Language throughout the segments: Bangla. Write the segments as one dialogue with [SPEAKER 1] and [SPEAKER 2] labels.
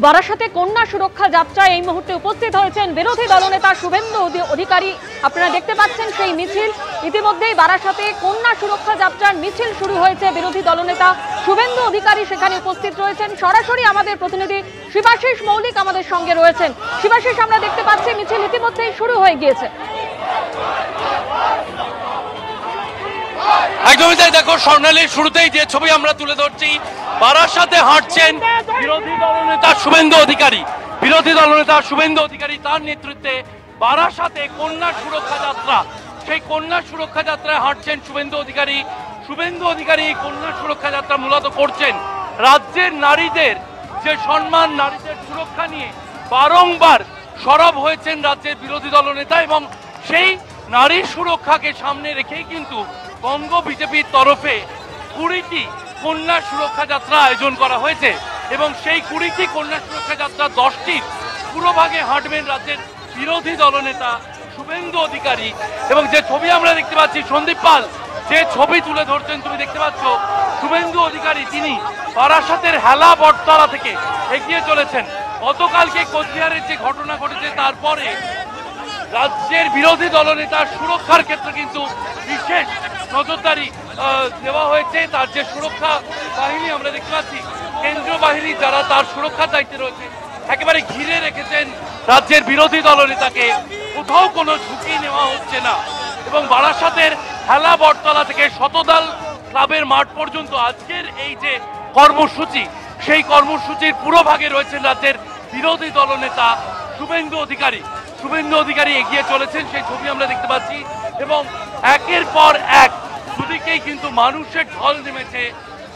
[SPEAKER 1] বারাসাতে কন্যা সুরক্ষা যাত্রা এই মুহূর্তে উপস্থিত হয়েছেন বিরোধী দলনেতা শুভেন্দু অধিকারী। আপনারা দেখতে পাচ্ছেন সেই মিছিল। ইতিমধ্যেই বারাসাতে কন্যা সুরক্ষা যাত্রার মিছিল শুরু হয়েছে। বিরোধী দলনেতা শুভেন্দু অধিকারী সেখানে উপস্থিত রয়েছেন। সরাসরি আমাদের প্রতিনিধি শিবাশিস মৌলিক আমাদের সঙ্গে রয়েছেন। শিবাশিস, আমরা দেখতে পাচ্ছি মিছিল ইতিমধ্যেই শুরু হয়ে গিয়েছে।
[SPEAKER 2] একদমই তাই। দেখো স্বর্ণালীর শুরুতেই যে ছবি আমরা তুলে ধরছি, বারাসাতে হাঁটছেন বিরোধী দলনেতা শুভেন্দু অধিকারী। বিরোধী দলনেতা শুভেন্দু অধিকারী তার নেতৃত্বে বারাসাতে কন্যা সুরক্ষা যাত্রা, সেই কন্যা সুরক্ষা যাত্রায় হাঁটছেন শুভেন্দু অধিকারী। শুভেন্দু অধিকারী এই কন্যা সুরক্ষা যাত্রা মূলত করছেন রাজ্যের নারীদের যে সম্মান, নারীদের সুরক্ষা নিয়ে বারংবার সরব হয়েছেন রাজ্যের বিরোধী দলনেতা, এবং সেই নারী সুরক্ষাকে সামনে রেখেই কিন্তু বঙ্গ বিজেপির তরফে 20টি কন্যা সুরক্ষা যাত্রা আয়োজন করা হয়েছে, এবং সেই 20টি কন্যা সুরক্ষা যাত্রা 10টির পুরোভাগে হাঁটবেন রাজ্যের বিরোধী দলনেতা শুভেন্দু অধিকারী। এবং যে ছবি আমরা দেখতে পাচ্ছি, সন্দীপ পাল যে ছবি তুলে ধরছেন তুমি দেখতে পাচ্ছ, শুভেন্দু অধিকারী তিনি বারাসাতের হেলা বটতলা থেকে এগিয়ে চলেছেন। গতকালকে কোচবিহারের যে ঘটনা ঘটেছে তারপরে রাজ্যের বিরোধী দলনেতার সুরক্ষার ক্ষেত্রে কিন্তু বিশেষ নজরদারি দেওয়া হয়েছে। তার যে সুরক্ষা বাহিনী আমরা দেখতে পাচ্ছি, কেন্দ্রীয় বাহিনী যারা তার সুরক্ষার দায়িত্বে রয়েছে, একেবারে ঘিরে রেখেছেন রাজ্যের বিরোধী দলনেতাকে। কোথাও কোনো ঝুঁকি নেওয়া হচ্ছে না। এবং বারাসাতের হেলা বটতলা থেকে শতদল ক্লাবের মাঠ পর্যন্ত আজকের এই যে কর্মসূচি, সেই কর্মসূচির পুরোভাগে রয়েছেন রাজ্যের বিরোধী দলনেতা শুভেন্দু অধিকারী। শুভেন্দু অধিকারী এগিয়ে চলেছেন, সেই ছবি আমরা দেখতে পাচ্ছি। এবং একের পর এক দুদিকেই কিন্তু মানুষের ঢল নেমেছে।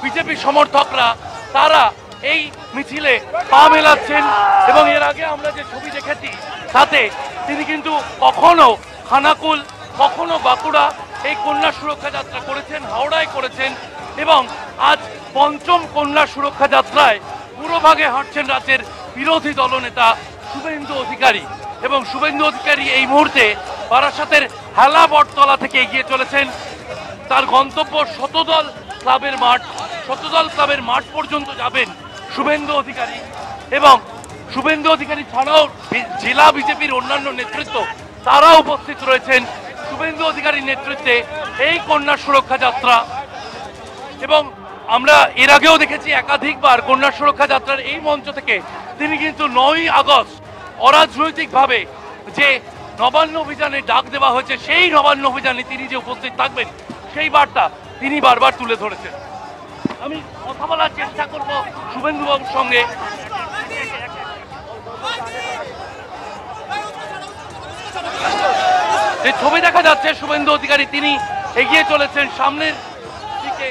[SPEAKER 2] বিজেপি সমর্থকরা তারা এই মিছিলে পা মেলাচ্ছেন, এবং এর আগে আমরা যে ছবি দেখেছি তাতে তিনি কিন্তু কখনো খানাকুল, কখনো বাঁকুড়া এই কন্যা সুরক্ষা যাত্রা করেছেন, হাওড়ায় করেছেন, এবং আজ পঞ্চম কন্যা সুরক্ষা যাত্রায় পুরোভাগে হাঁটছেন রাজ্যের বিরোধী দলনেতা শুভেন্দু অধিকারী। এবং শুভেন্দু অধিকারী এই মুহূর্তে বারাসাতের হেলা বটতলা থেকে এগিয়ে চলেছেন। তার গন্তব্য শতদল ক্লাবের মাঠ। শতদল ক্লাবের মাঠ পর্যন্ত যাবেন শুভেন্দু অধিকারী। এবং শুভেন্দু অধিকারী ছাড়াও জেলা বিজেপির অন্যান্য নেতৃত্ব তারা উপস্থিত রয়েছেন শুভেন্দু অধিকারীর নেতৃত্বে এই কন্যা সুরক্ষা যাত্রা। এবং আমরা এর আগেও দেখেছি একাধিকবার কন্যা সুরক্ষা যাত্রার এই মঞ্চ থেকে তিনি কিন্তু 9ই আগস্ট অরাজনৈতিকভাবে যে নবান্ন অভিযানে ডাক দেওয়া হয়েছে, সেই নবান্ন অভিযানে তিনি যে উপস্থিত থাকবেন সেই বার্তা তিনি বারবার তুলে ধরেছেন। আমি কথা বলার চেষ্টা করব শুভেন্দু বাবুর সঙ্গে। যে ছবি দেখা যাচ্ছে, শুভেন্দু অধিকারী তিনি এগিয়ে চলেছেন সামনের দিকে।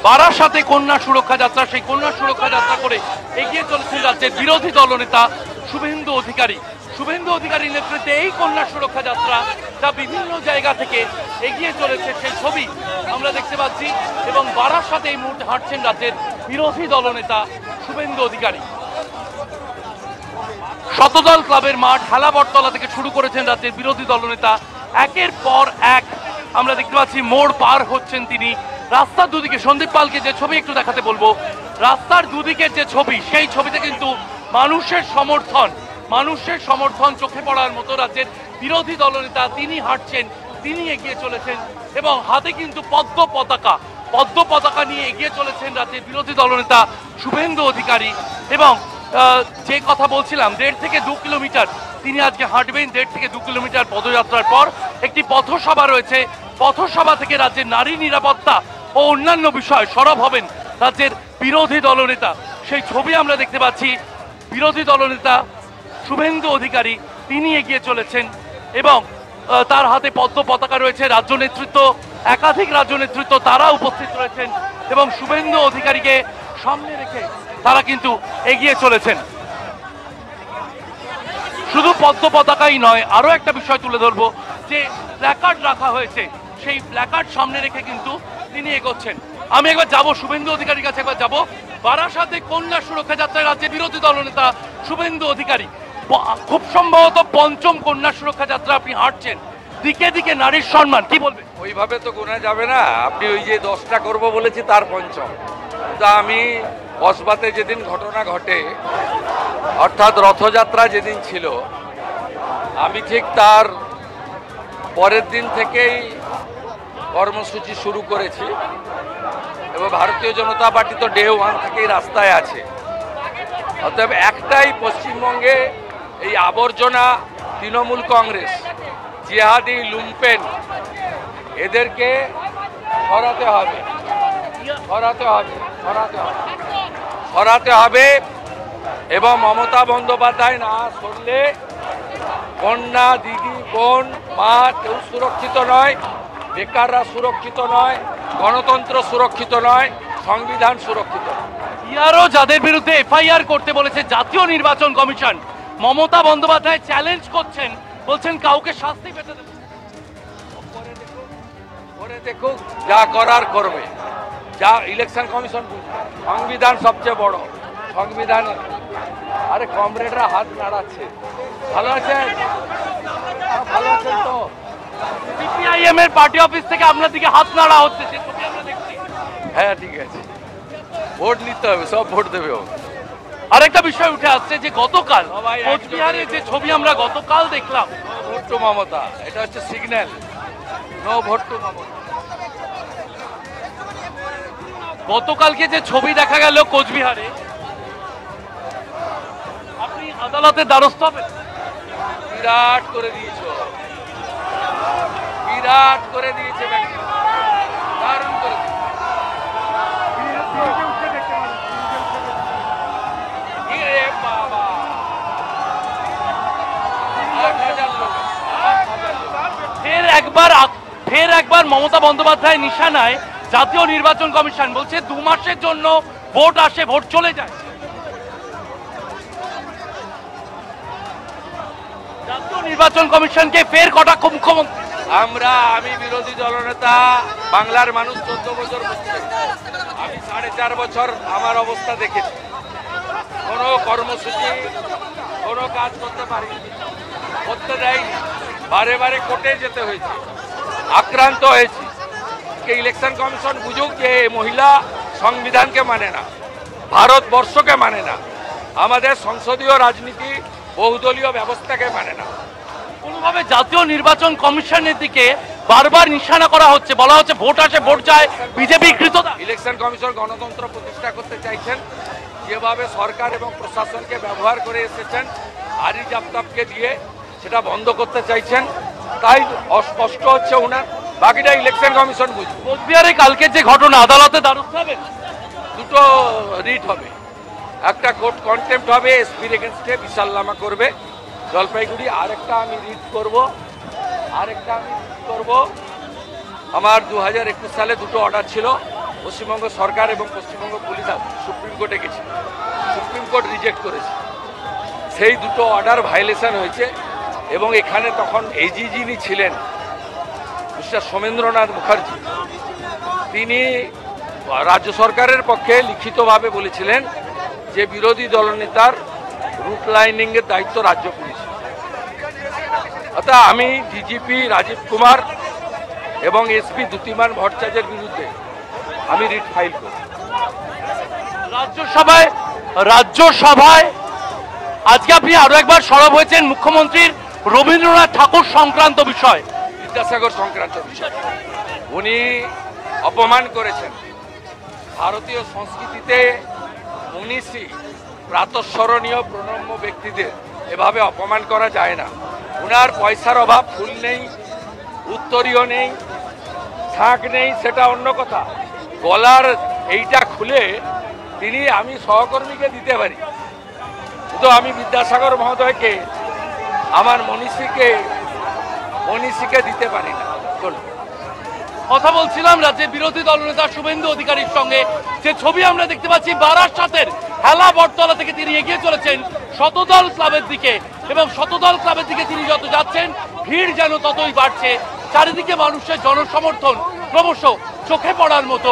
[SPEAKER 2] বারাসাতে কন্যা সুরক্ষা যাত্রা, সেই কন্যা সুরক্ষা যাত্রা করে এগিয়ে চলেছেন রাজ্যের বিরোধী দলনেতা শুভেন্দু অধিকারী। শুভেন্দু অধিকারীর নেতৃত্বে এই কন্যা সুরক্ষা যাত্রা যা বিভিন্ন জায়গা থেকে এগিয়ে চলেছে সেই ছবি আমরা দেখতে পাচ্ছি। এবং বারাসাতে এই মুহূর্তে হাঁটছেন রাজ্যের বিরোধী দলনেতা শুভেন্দু অধিকারী। শতদল ক্লাবের মাঠ হেলা বটতলা থেকে শুরু করেছেন রাজ্যের বিরোধী দলনেতা। একের পর এক আমরা দেখতে পাচ্ছি মোড় পার হচ্ছেন তিনি। রাস্তার দুদিকে, সন্দীপ পালকে যে ছবি একটু দেখাতে বলবো, রাস্তার দুদিকের যে ছবি, সেই ছবিতে কিন্তু মানুষের সমর্থন চোখে পড়ার মতো। রাজ্যের বিরোধী দলনেতা তিনি হাঁটছেন, তিনি এগিয়ে চলেছেন, এবং হাতে কিন্তু পদ্ম পতাকা নিয়ে এগিয়ে চলেছেন রাজ্যের বিরোধী দলনেতা শুভেন্দু অধিকারী। এবং যে কথা বলছিলাম, 1.5 থেকে 2 কিলোমিটার তিনি আজকে হাঁটবেন। 1.5 থেকে 2 কিলোমিটার পদযাত্রার পর একটি পথসভা রয়েছে। পথসভা থেকে রাজ্যের নারী নিরাপত্তা ও অন্যান্য বিষয় সরব হবেন রাজ্যের বিরোধী দলনেতা। সেই ছবি আমরা দেখতে পাচ্ছি। বিরোধী দলনেতা শুভেন্দু অধিকারী তিনি এগিয়ে চলেছেন, এবং তার হাতে পদ্ম পতাকা রয়েছে। রাজ্য নেতৃত্ব, একাধিক রাজ্য নেতৃত্ব তারা উপস্থিত রয়েছেন, এবং শুভেন্দু অধিকারীকে সামনে রেখে তারা কিন্তু এগিয়ে চলেছেন। শুধু পদ্ম পতাকাই নয়, আরো একটা বিষয় তুলে ধরবো, যে প্ল্যাকার্ড রাখা হয়েছে, সেই প্ল্যাকার্ড সামনে রেখে কিন্তু তিনি এগোচ্ছেন। আমি একবার যাব শুভেন্দু অধিকারীর কাছে, একবার যাব। বারাসাতে কন্যা সুরক্ষা যাত্রায় রাজ্যের বিরোধী দলনেতা শুভেন্দু অধিকারী, খুব সম্ভবত পঞ্চম কন্যা সুরক্ষা যাত্রা আপনি হাঁটছেন। দিকে দিকে নারীর সম্মান, কি বলবেন?
[SPEAKER 3] ওইভাবে তো গোনা যাবে না। আপনি ওই যে 10টা করব বলেছি তার পঞ্চম। তা আমি কসবাতে যেদিন ঘটনা ঘটে, অর্থাৎ রথযাত্রা যেদিন ছিল, আমি ঠিক তার পরের দিন থেকেই কর্মসূচি শুরু করেছি এবং ভারতীয় জনতা পার্টি তো ডে 1 থেকেই রাস্তায় আছে। অতএব একটাই, পশ্চিমবঙ্গে এই আবর্জনা তৃণমূল কংগ্রেস, জিহাদি, লুম্পেন, এদেরকে সরাতে হবে, সরাতে হবে, সরাতে হবে, সরাতে হবে। এবং মমতা বন্দ্যোপাধ্যায় না সরলে কন্যা, দিদি, বোন, মা কেউ সুরক্ষিত নয়, বেকাররা সুরক্ষিত নয়, গণতন্ত্র সুরক্ষিত নয়, সংবিধান সুরক্ষিত নয়।
[SPEAKER 2] ইয়ারও যাদের বিরুদ্ধে এফআইআর করতে বলেছে জাতীয় নির্বাচন কমিশন, মমতা বন্দ্যোপাধ্যায় চ্যালেঞ্জ করছেন, বলছেন কাউকে শাস্তি পেতে দেবে।
[SPEAKER 3] করে দেখুক, যা করার করবে, যা ইলেকশন কমিশন বুঝবে। সংবিধান সবচেয়ে বড়, সংবিধানে। আরে কমরেডরা হাত নাড়াচ্ছে। ভালো আছেন? ভালো আছেন তো?
[SPEAKER 2] সিপিআইএম এর পার্টি অফিস থেকে আপনার দিকে হাত নাড়া হচ্ছে, সে ছবি আমরা দেখছি।
[SPEAKER 3] হ্যাঁ, ঠিক আছে, ভোট নিতে হবে, সব ভোট দেবে ও।
[SPEAKER 2] আরেকটা বিষয় উঠে আসছে যে গতকাল
[SPEAKER 3] সবাই
[SPEAKER 2] কোচবিহারে যে ছবি আমরা গতকাল দেখলাম,
[SPEAKER 3] ভোট টু মমতা, এটা হচ্ছে signal, no vote to Mamata.
[SPEAKER 2] গতকালকে যে ছবি দেখা গেল কোচবিহারে, আপনি আদালতের দ্বারস্থ হবেন?
[SPEAKER 3] বিরাট করে দিয়েছ, বিরাট করে দিয়েছে, দারুণ করে দিয়েছে। এ বাবা, 8,000 লোক, 8,000 লোক।
[SPEAKER 2] ফের একবার মমতা বন্দ্যোপাধ্যায় নিশানায় জাতীয় নির্বাচন কমিশন, বলছে 2 মাসের জন্য ভোট আসে, ভোট চলে যায়। জাতীয় নির্বাচন কমিশনকে ফের কটাক্ষ মুখ্যমন্ত্রী।
[SPEAKER 3] আমি বিরোধী দলনেতা, বাংলার মানুষ 14 বছর বসে, আমি 4.5 বছর আমার অবস্থা দেখেছি। কোনো কর্মসূচি, কোনো কাজ করতে পারিনি, করতে দেয়নি, বারে বারে কোর্টে যেতে হয়েছে, আক্রান্ত হয়েছি। ইলেকশন কমিশন বুঝুক যে মহিলা সংবিধানকে মানে না, ভারতবর্ষকে মানে না, আমাদের সংসদীয় রাজনীতি, বহুদলীয় ব্যবস্থাকে মানে না।
[SPEAKER 2] কোনোভাবে জাতীয় নির্বাচন কমিশনের দিকে বারবার নিশানা করা হচ্ছে, বলা হচ্ছে ভোট আসে, ভোট যায়, বিজেপি কৃতদাস।
[SPEAKER 3] ইলেকশন কমিশন গণতন্ত্র প্রতিষ্ঠা করতে চাইছেন, যেভাবে সরকার এবং প্রশাসনকে ব্যবহার করে এসেছেন আরি জাপতাপকে দিয়ে, সেটা বন্ধ করতে চাইছেন। তাই অস্পষ্ট হচ্ছে ওনার, বাকিটা ইলেকশন কমিশন বুঝবে।
[SPEAKER 2] কোচবিহারে কালকের যে ঘটনা, আদালতে দ্বারস্থ হবেন?
[SPEAKER 3] দুটো রিট হবে, একটা কোর্ট কন্টেম্প্ট হবে, এসপির এগেনস্টে বিশাল নামা করবে জলপাইগুড়ি, আরেকটা আমি রিট করব, আমার 2021 সালে দুটো অর্ডার ছিল, পশ্চিমবঙ্গ সরকার এবং পশ্চিমবঙ্গ পুলিশ সুপ্রিম কোর্টে গেছে, সুপ্রিম কোর্ট রিজেক্ট করেছে। সেই দুটো অর্ডার ভায়োলেশন হয়েছে এবং এখানে তখন এজি যিনি ছিলেন মিস্টার সোমেন্দ্রনাথ মুখার্জি, তিনি রাজ্য সরকারের পক্ষে লিখিতভাবে বলেছিলেন যে বিরোধী দলনেতার রুট লাইনিংয়ের দায়িত্ব রাজ্য পুলিশ। অর্থাৎ আমি ডিজিপি রাজীব কুমার এবং এসপি দ্যুতিমান ভট্টাচার্যের বিরুদ্ধে আমি রিট ফাইল করি।
[SPEAKER 2] রাজ্যসভায় আজকে আপনি আরো একবার সরব হয়েছেন মুখ্যমন্ত্রীর রবীন্দ্রনাথ ঠাকুর সংক্রান্ত বিষয়,
[SPEAKER 3] বিদ্যাসাগর সংক্রান্ত বিষয়। উনি অপমান করেছেন। ভারতীয় সংস্কৃতিতে মনীষী, প্রাতঃস্মরণীয় প্রণম্য ব্যক্তিদের এভাবে অপমান করা যায় না। উনার পয়সার অভাব, ফুল নেই, উত্তরীয় নেই, ছাঁক নেই, সেটা অন্য কথা। গলার এইটা খুলে তিনি, আমি সহকর্মীকে দিতে পারি, কিন্তু আমি বিদ্যাসাগর মহোদয়কে, আমার মনীষীকে দিতে পারি না।
[SPEAKER 2] কথা বলছিলাম রাজ্যের বিরোধী দলনেতা শুভেন্দু অধিকারীর সঙ্গে। যে ছবি আমরা দেখতে পাচ্ছি বারাসাতের হেলা বটতলা থেকে তিনি এগিয়ে চলেছেন শতদল ক্লাবের দিকে, এবং শতদল ক্লাবের দিকে তিনি যত যাচ্ছেন ভিড় যেন ততই বাড়ছে। চারিদিকে মানুষের জনসমর্থন ক্রমশ চোখে পড়ার মতো।